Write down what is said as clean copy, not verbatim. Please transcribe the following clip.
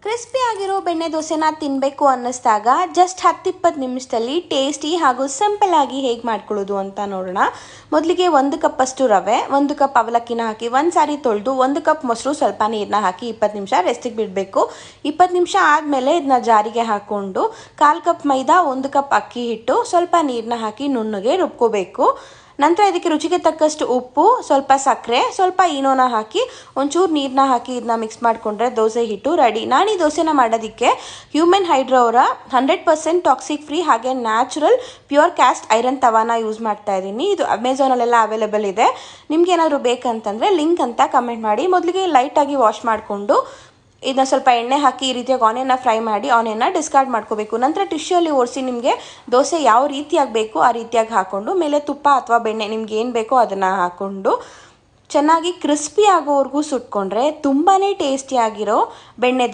Crispy ಆಗಿರೋ ಬೆಣ್ಣೆ ದೋಸೆನ ತಿನ್ನಬೇಕು ಅನ್ನಿಸ್ದಾಗ ಜಸ್ಟ್ 10-20 ನಿಮಿಷದಲ್ಲಿ ಟೇಸ್ಟಿ ಹಾಗೂ ಸಿಂಪಲ್ ಆಗಿ ಹೇಗೆ ಮಾಡ್ಕೊಳ್ಳೋದು ಅಂತ ನೋಡೋಣ. ಮೊದಲಿಗೆ 1 ಕಪ್ಪಷ್ಟು ರವೆ, 1 ಕಪ್ ಅವಲಕ್ಕಿನ ಹಾಕಿ ಒಂದು ಸಾರಿ ತೊಳೆದು 1 ಕಪ್ ಮೊಸರು ಸ್ವಲ್ಪ ನೀರನ್ನ ಹಾಕಿ 20 ನಿಮಿಷ ರೆಸ್ಟಿಗೆ ಬಿಡಬೇಕು. 20 ನಿಮಿಷ ಆದಮೇಲೆ ಇದನ್ನ ಜಾರಿಗೆ ಹಾಕ್ಕೊಂಡು 1/4 ಕಪ್ ಮೈದಾ, 1 ಕಪ್ ಅಕ್ಕಿ ಹಿಟ್ಟು, ಸ್ವಲ್ಪ ನೀರನ್ನ ಹಾಕಿ ನುಣ್ಣಗೆ ರುಬ್ಕೋಬೇಕು. ನಂತರ ಇದಕ್ಕೆ ರುಚಿಗೆ ತಕ್ಕಷ್ಟು ಉಪ್ಪು, ಸ್ವಲ್ಪ ಸಕ್ಕರೆ, ಸ್ವಲ್ಪ ಈನೋನ ಹಾಕಿ ಒಂಚೂರು ನೀರನ್ನ ಹಾಕಿ ಇದನ್ನ ಮಿಕ್ಸ್ ಮಾಡಿಕೊಂಡ್ರೆ ದೋಸೆ ಹಿಟ್ಟು ರೆಡಿ. ನಾನು ಈ ದೋಸೆನ ಮಾಡೋದಕ್ಕೆ ಹ್ಯೂಮನ್ ಹೈಡ್ರೋ ಅವರ 100% ಟಾಕ್ಸಿಕ್ ಫ್ರೀ ಹಾಗೆ ನ್ಯಾಚುರಲ್ ಪ್ಯೂರ್ ಕ್ಯಾಸ್ಟ್ ಐರನ್ ತವಾನ ಯೂಸ್ ಮಾಡ್ತಾ ಇದ್ದೀನಿ. ಇದು ಅಮೆಝಾನಲ್ಲೆಲ್ಲ ಅವೈಲೇಬಲ್ ಇದೆ. ನಿಮ್ಗೆ ಏನಾದರೂ ಬೇಕಂತಂದರೆ ಲಿಂಕ್ ಅಂತ ಕಮೆಂಟ್ ಮಾಡಿ. ಮೊದಲಿಗೆ ಲೈಟಾಗಿ ವಾಶ್ ಮಾಡಿಕೊಂಡು ಇದನ್ನ ಸ್ವಲ್ಪ ಎಣ್ಣೆ ಹಾಕಿ ಈ ರೀತಿಯಾಗಿ ಆನಿಯನ್ನ ಫ್ರೈ ಮಾಡಿ ಆನಿಯನ್ನ ಡಿಸ್ಕಾರ್ಡ್ ಮಾಡ್ಕೋಬೇಕು. ನಂತರ ಟಿಶ್ಯೂಲ್ಲಿ ಒರೆಸಿ ನಿಮಗೆ ದೋಸೆ ಯಾವ ರೀತಿಯಾಗಿ ಬೇಕು ಆ ರೀತಿಯಾಗಿ ಹಾಕ್ಕೊಂಡು ಮೇಲೆ ತುಪ್ಪ ಅಥವಾ ಬೆಣ್ಣೆ ನಿಮ್ಗೆ ಏನು ಬೇಕೋ ಅದನ್ನು ಹಾಕ್ಕೊಂಡು ಚೆನ್ನಾಗಿ ಕ್ರಿಸ್ಪಿ ಆಗೋವರೆಗೂ ಸುಟ್ಕೊಂಡ್ರೆ ತುಂಬಾ ಟೇಸ್ಟಿಯಾಗಿರೋ ಬೆಣ್ಣೆ